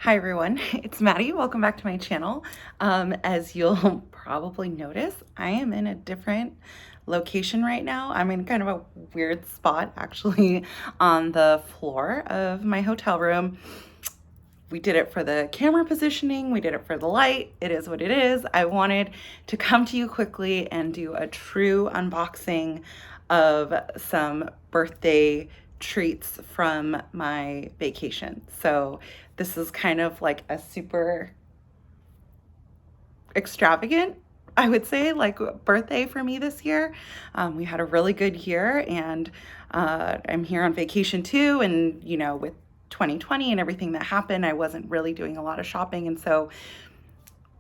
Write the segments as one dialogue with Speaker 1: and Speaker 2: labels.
Speaker 1: Hi everyone, it's Maddie. Welcome back to my channel. As you'll probably notice, I am in a different location right now. I'm in kind of a weird spot actually on the floor of my hotel room. We did it for the camera positioning, we did it for the light. It is what it is. I wanted to come to you quickly and do a true unboxing of some birthday treats from my vacation. So this is kind of like a super extravagant, I would say, like birthday for me this year. We had a really good year, and I'm here on vacation too. And with 2020 and everything that happened, I wasn't really doing a lot of shopping, and so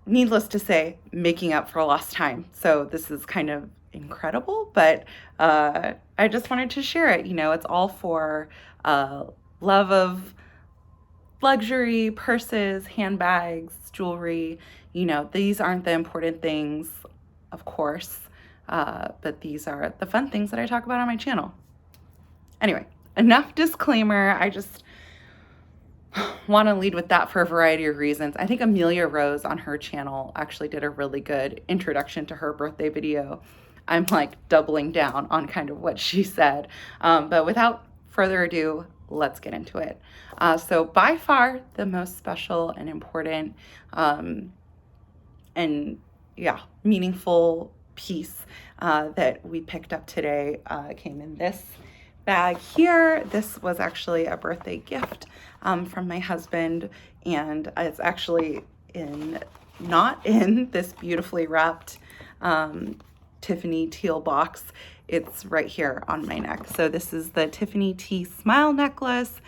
Speaker 1: needless to say, making up for lost time. So this is kind of incredible, but I just wanted to share it. It's all for love of luxury, purses, handbags, jewelry. These aren't the important things, of course, but these are the fun things that I talk about on my channel. Anyway, enough disclaimer. I just want to lead with that for a variety of reasons. I think Amelia Rose on her channel actually did a really good introduction to her birthday video. I'm like doubling down on kind of what she said. But without further ado, let's get into it. So by far the most special and important meaningful piece that we picked up today came in this bag here. This was actually a birthday gift from my husband, and it's actually not in this beautifully wrapped Tiffany teal box. It's right here on my neck. So this is the Tiffany T Smile necklace.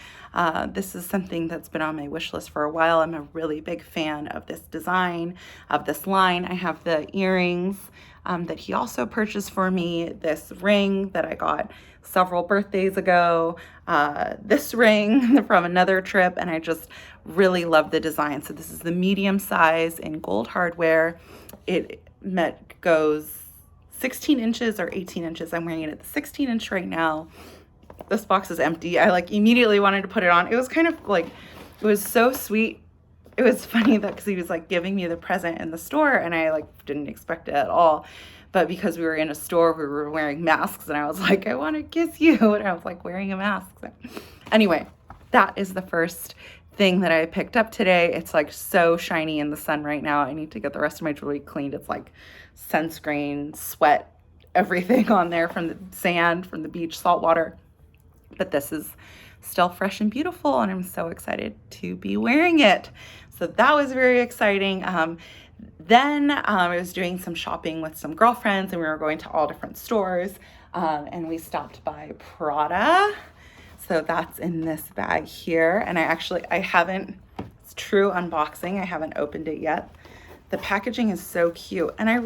Speaker 1: This is something that's been on my wish list for a while. I'm a really big fan of this design, of this line. I have the earrings that he also purchased for me, this ring that I got several birthdays ago, this ring from another trip, and I just really love the design. So this is the medium size in gold hardware. It goes 16 inches or 18 inches. I'm wearing it at the 16 inch right now. This box is empty. I immediately wanted to put it on. It was kind of it was so sweet. It was funny that because he was giving me the present in the store, and I didn't expect it at all. But because we were in a store, we were wearing masks, and I was like, I want to kiss you. And I was wearing a mask. So, anyway, that is the first thing that I picked up today. It's so shiny in the sun right now. I need to get the rest of my jewelry cleaned. It's sunscreen, sweat, everything on there from the sand, from the beach, salt water. But this is still fresh and beautiful, and I'm so excited to be wearing it. So that was very exciting. Then I was doing some shopping with some girlfriends, and we were going to all different stores, and we stopped by Prada. So that's in this bag here, and I haven't, it's true unboxing, I haven't opened it yet. The packaging is so cute, and I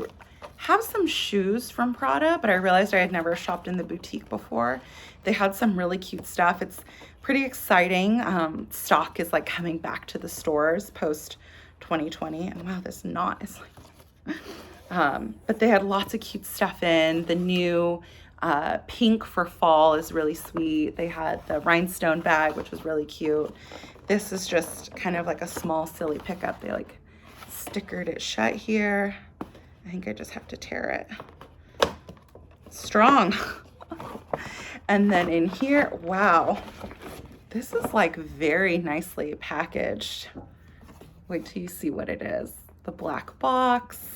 Speaker 1: have some shoes from Prada, but I realized I had never shopped in the boutique before. They had some really cute stuff. It's pretty exciting. Stock is coming back to the stores post 2020, and wow, this knot is but they had lots of cute stuff in. The new pink for fall is really sweet. They had the rhinestone bag, which was really cute. This is just kind of a small silly pickup. They stickered it shut here. I think I just have to tear it. Strong. And then in here, wow, this is very nicely packaged. Wait till you see what it is. The black box.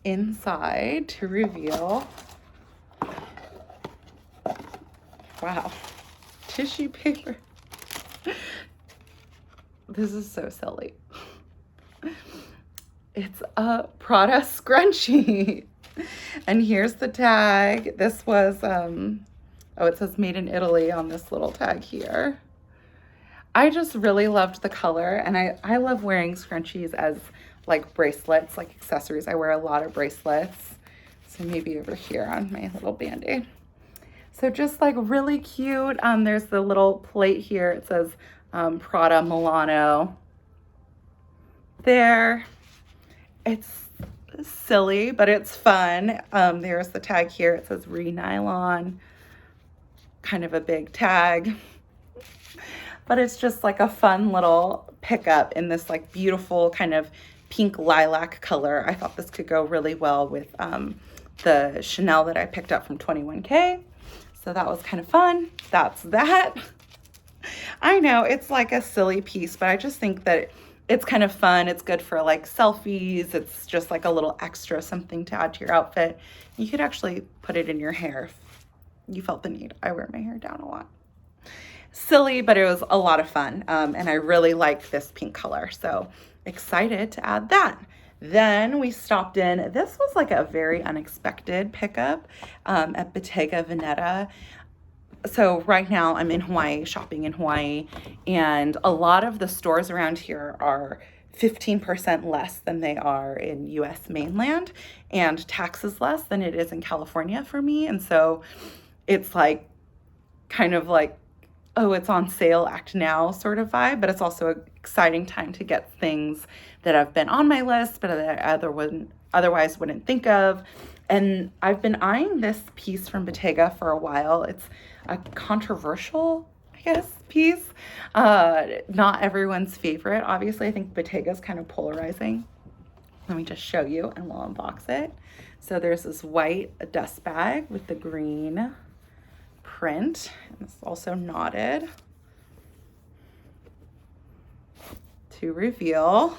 Speaker 1: Inside to reveal, wow, tissue paper. This is so silly. It's a Prada scrunchie. And here's the tag. This was, it says made in Italy on this little tag here. I just really loved the color, and I love wearing scrunchies as bracelets, accessories. I wear a lot of bracelets. So maybe over here on my little band-aid. So just really cute. There's the little plate here. It says Prada Milano. There. It's silly, but it's fun. There's the tag here. It says re-nylon. kind of a big tag, but it's just like a fun little pickup in this like beautiful kind of pink lilac color. I thought this could go really well with the Chanel that I picked up from 21K. So that was kind of fun. That's that. I know it's like a silly piece, but I just think that it's kind of fun. It's good for like selfies. It's just like a little extra something to add to your outfit. You could actually put it in your hair if you felt the need. I wear my hair down a lot. Silly, but it was a lot of fun. And I really like this pink color. So excited to add that. Then we stopped in. This was like a very unexpected pickup at Bottega Veneta. So right now I'm in Hawaii, shopping in Hawaii, and a lot of the stores around here are 15% less than they are in US mainland, and taxes less than it is in California for me. And so it's like kind of like, oh, it's on sale, act now sort of vibe, but it's also an exciting time to get things that have been on my list, but that I otherwise wouldn't think of. And I've been eyeing this piece from Bottega for a while. It's a controversial, I guess, piece. Not everyone's favorite. Obviously, I think Bottega is kind of polarizing. Let me just show you and we'll unbox it. So there's this white dust bag with the green print. And it's also knotted to reveal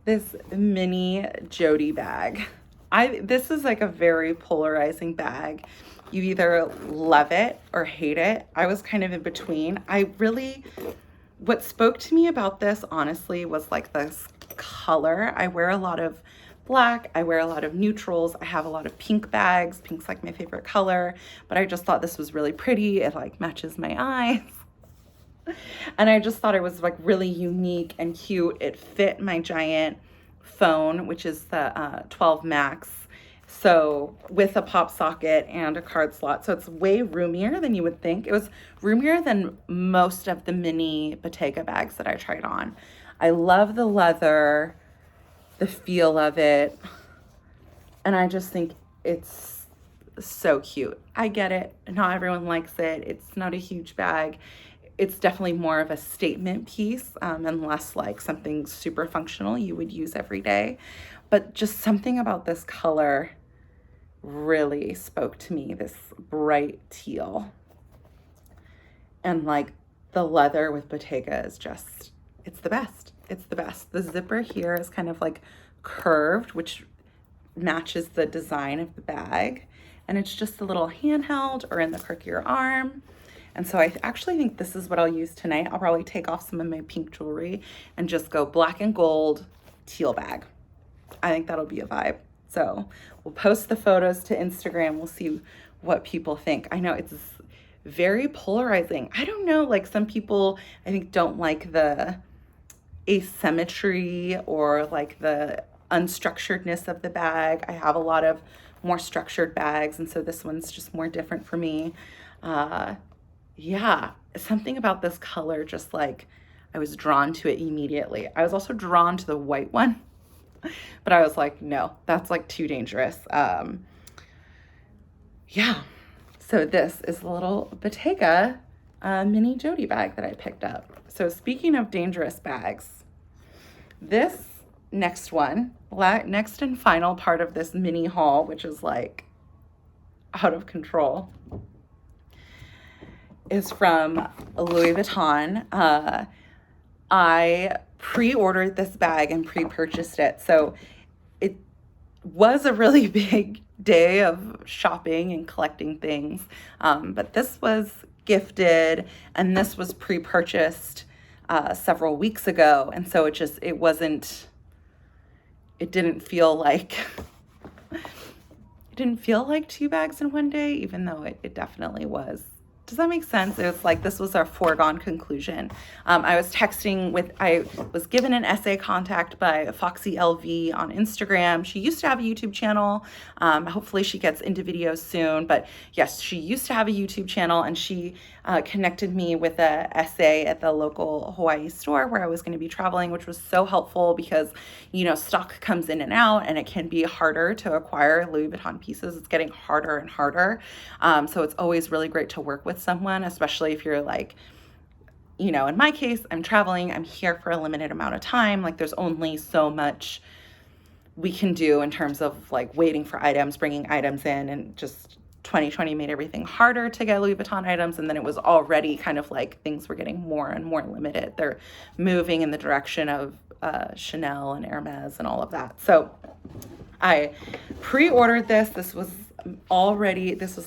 Speaker 1: this mini Jodi bag. This is like a very polarizing bag. You either love it or hate it. I was kind of in between. What spoke to me about this, honestly, was like this color. I wear a lot of black. I wear a lot of neutrals. I have a lot of pink bags. Pink's like my favorite color, but I just thought this was really pretty. It like matches my eyes. And I just thought it was like really unique and cute. It fit my giant phone, which is the 12 Max. So with a pop socket and a card slot. So it's way roomier than you would think. It was roomier than most of the mini Bottega bags that I tried on. I love the leather, the feel of it. And I just think it's so cute. I get it. Not everyone likes it. It's not a huge bag. It's definitely more of a statement piece and less like something super functional you would use every day. But just something about this color really spoke to me, this bright teal. And like the leather with Bottega is just, it's the best. It's the best. The zipper here is kind of like curved, which matches the design of the bag. And it's just a little handheld or in the crook of your arm. And so I actually think this is what I'll use tonight. I'll probably take off some of my pink jewelry and just go black and gold teal bag. I think that'll be a vibe. So we'll post the photos to Instagram. We'll see what people think. I know it's very polarizing. I don't know, like some people I think don't like the asymmetry or like the unstructuredness of the bag. I have a lot of more structured bags, and so this one's just more different for me. Yeah, something about this color, just like I was drawn to it immediately. I was also drawn to the white one, but I was like, no, that's like too dangerous. Yeah, so this is the little Bottega mini Jodi bag that I picked up. So speaking of dangerous bags, this next one, next and final part of this mini haul, which is like out of control, is from Louis Vuitton. I pre-ordered this bag and pre-purchased it. So it was a really big day of shopping and collecting things. But this was gifted and this was pre-purchased several weeks ago. And so it didn't feel like, it didn't feel like two bags in one day, even though it definitely was Does that make sense? It was like this was our foregone conclusion. I was I was given an essay contact by Foxy LV on Instagram. She used to have a YouTube channel. Hopefully she gets into videos soon. But yes, she used to have a YouTube channel, and she connected me with an essay at the local Hawaii store where I was going to be traveling, which was so helpful because, you know, stock comes in and out, and it can be harder to acquire Louis Vuitton pieces. It's getting harder and harder. So it's always really great to work with someone, especially if you're like, you know, in my case, I'm traveling, I'm here for a limited amount of time. Like there's only so much we can do in terms of like waiting for items, bringing items in, and just 2020 made everything harder to get Louis Vuitton items. And then it was already kind of like things were getting more and more limited. They're moving in the direction of Chanel and Hermes and all of that. So I pre-ordered this. This was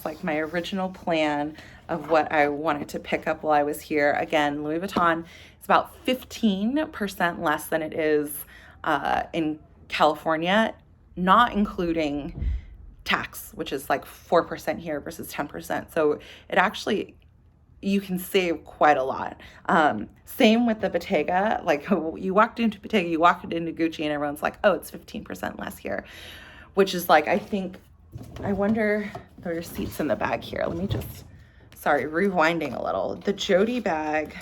Speaker 1: like my original plan of what I wanted to pick up while I was here. Again, Louis Vuitton is about 15% less than it is in California, not including tax, which is like 4% here versus 10%. So it actually, you can save quite a lot. Same with the Bottega. Like you walked into Bottega, you walked into Gucci, and everyone's like, oh, it's 15% less here, which is like, I wonder, there are receipts in the bag here. Let me just, rewinding a little. The Jodi bag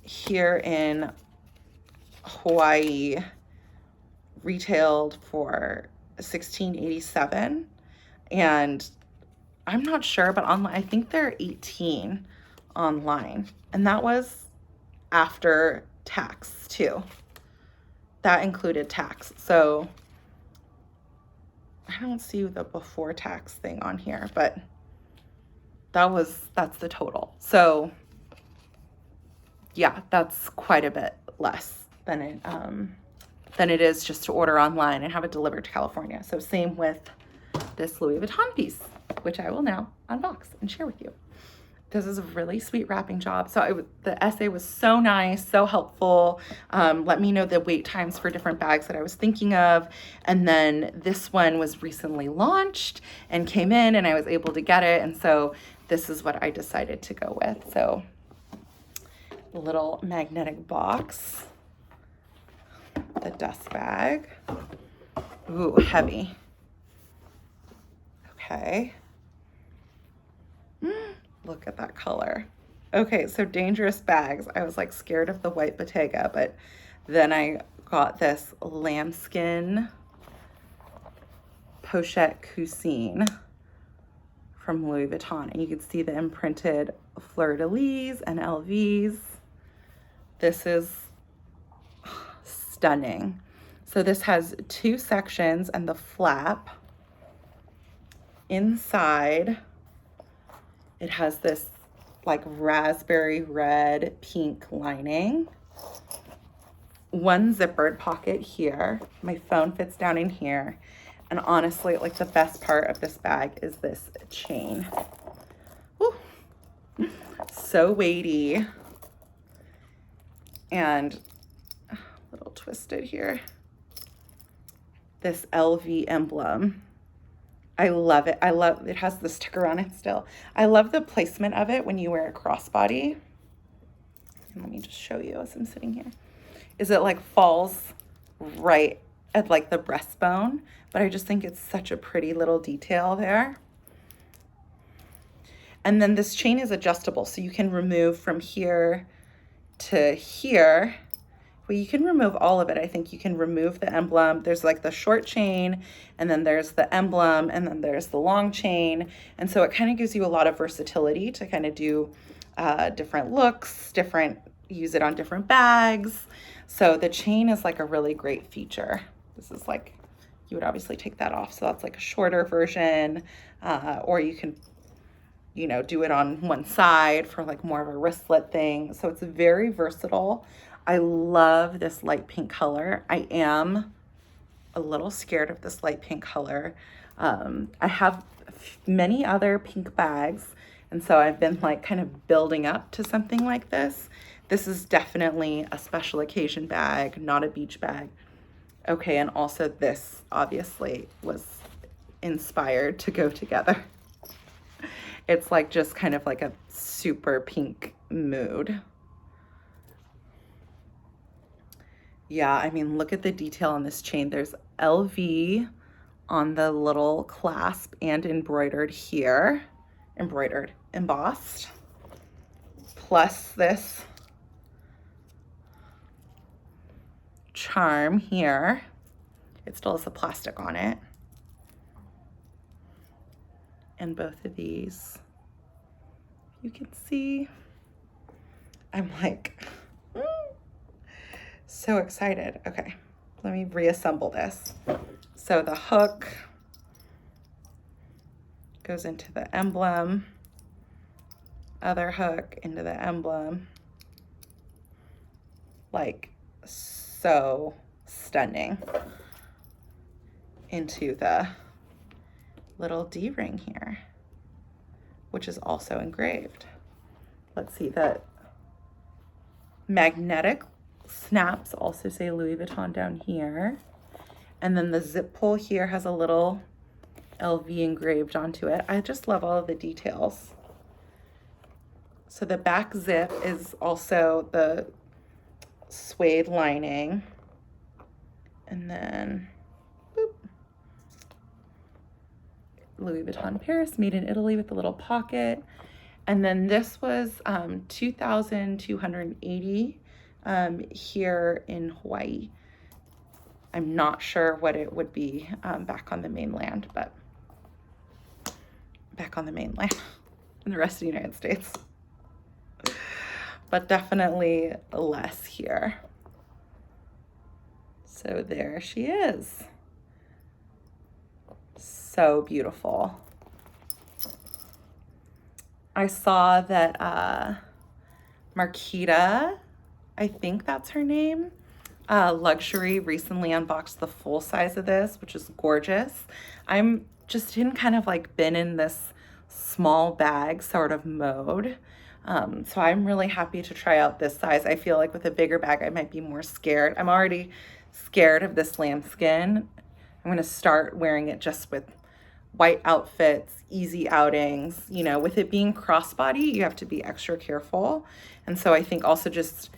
Speaker 1: here in Hawaii retailed for $16.87, and I'm not sure, but online I think they're $18 online, and that was after tax too. That included tax. So I don't see the before tax thing on here, but that's the total. So yeah, that's quite a bit less than it is just to order online and have it delivered to California. So same with this Louis Vuitton piece, which I will now unbox and share with you. This is a really sweet wrapping job. So the essay was so nice, so helpful. Let me know the wait times for different bags that I was thinking of. And then this one was recently launched and came in, and I was able to get it. And so this is what I decided to go with. So little magnetic box, the dust bag. Ooh, heavy. Okay. Look at that color. Okay, so dangerous bags. I was like scared of the white Bottega, but then I got this lambskin Pouchette coussin from Louis Vuitton, and you can see the imprinted fleur-de-lis and LVs. This is stunning. So this has two sections and the flap. Inside, it has this like raspberry red pink lining. One zippered pocket here. My phone fits down in here. And honestly, like the best part of this bag is this chain. Woo. So weighty. And a little twisted here. This LV emblem. I love it. It has the sticker on it still. I love the placement of it when you wear a crossbody. Let me just show you as I'm sitting here. Is it like falls right at like the breastbone, but I just think it's such a pretty little detail there. And then this chain is adjustable, so you can remove from here to here. Well, you can remove all of it. I think you can remove the emblem. There's like the short chain, and then there's the emblem, and then there's the long chain. And so it kind of gives you a lot of versatility to kind of do different looks, use it on different bags. So the chain is like a really great feature. This is like, you would obviously take that off. So that's like a shorter version, or you can, you know, do it on one side for like more of a wristlet thing. So it's very versatile. I love this light pink color. I am a little scared of this light pink color. I have many other pink bags, and so I've been like kind of building up to something like this. This is definitely a special occasion bag, not a beach bag. Okay, and also this obviously was inspired to go together. It's like just kind of like a super pink mood. Yeah, I mean, look at the detail on this chain. There's LV on the little clasp and embroidered here. Embroidered, embossed. Plus this charm here. It still has the plastic on it. And both of these, you can see, I'm like, so excited. Okay, let me reassemble this. So the hook goes into the emblem, other hook into the emblem. Like, so stunning. Into the little D-ring here, which is also engraved. Let's see, the magnetic snaps also say Louis Vuitton down here. And then the zip pull here has a little LV engraved onto it. I just love all of the details. So the back zip is also the suede lining. And then, boop, Louis Vuitton Paris, made in Italy with a little pocket. And then this was $2,280 here in Hawaii. I'm not sure what it would be back on the mainland, but back on the mainland in the rest of the United States. But definitely less here. So there she is. So beautiful. I saw that Marquita, I think that's her name, Luxury recently unboxed the full size of this, which is gorgeous. I'm just in kind of like been in this small bag sort of mode. So I'm really happy to try out this size. I feel like with a bigger bag, I might be more scared. I'm already scared of this lambskin. I'm going to start wearing it just with white outfits, easy outings. You know, with it being crossbody, you have to be extra careful. And so I think also just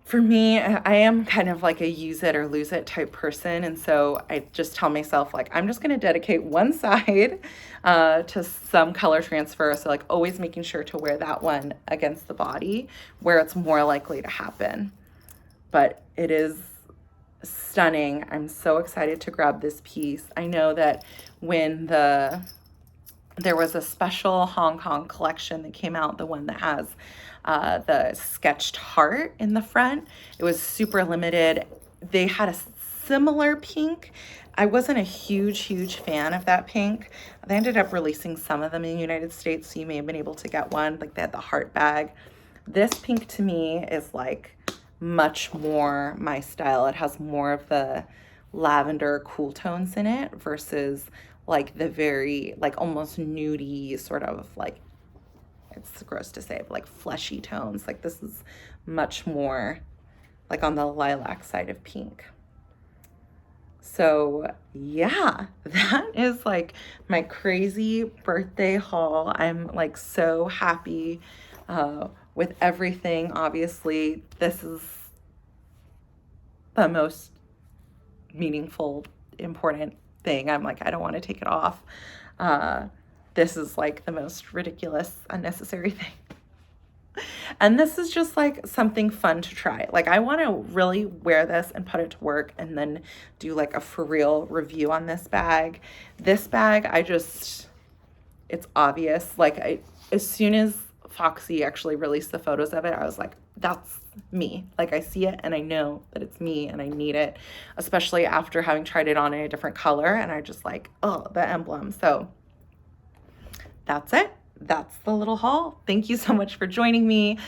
Speaker 1: for me, I am kind of like a use it or lose it type person. And so I just tell myself, like, I'm just going to dedicate one side to some color transfer. So like always making sure to wear that one against the body where it's more likely to happen. But it is stunning. I'm so excited to grab this piece. I know that when there was a special Hong Kong collection that came out, the one that has the sketched heart in the front. It was super limited. They had a similar pink. I wasn't a huge fan of that pink. They ended up releasing some of them in the United States, so you may have been able to get one. Like they had the heart bag. This pink to me is like much more my style. It has more of the lavender cool tones in it versus like the very like almost nudie sort of like, it's gross to say, but like fleshy tones. Like this is much more like on the lilac side of pink. So yeah, that is like my crazy birthday haul. I'm like so happy with everything. Obviously, this is the most meaningful, important thing. I'm like, I don't want to take it off. This is like the most ridiculous, unnecessary thing. And this is just like something fun to try. Like I want to really wear this and put it to work and then do like a for real review on this bag. This bag, it's obvious. Like as soon as Foxy actually released the photos of it, I was like, that's me. Like I see it and I know that it's me and I need it, especially after having tried it on in a different color. And I just like, oh, the emblem. So that's it. That's the little haul. Thank you so much for joining me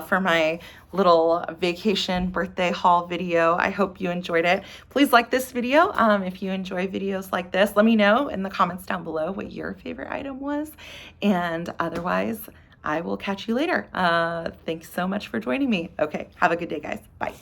Speaker 1: for my little vacation birthday haul video. I hope you enjoyed it. Please like this video. If you enjoy videos like this, let me know in the comments down below what your favorite item was. And otherwise, I will catch you later. Thanks so much for joining me. Okay, have a good day, guys. Bye.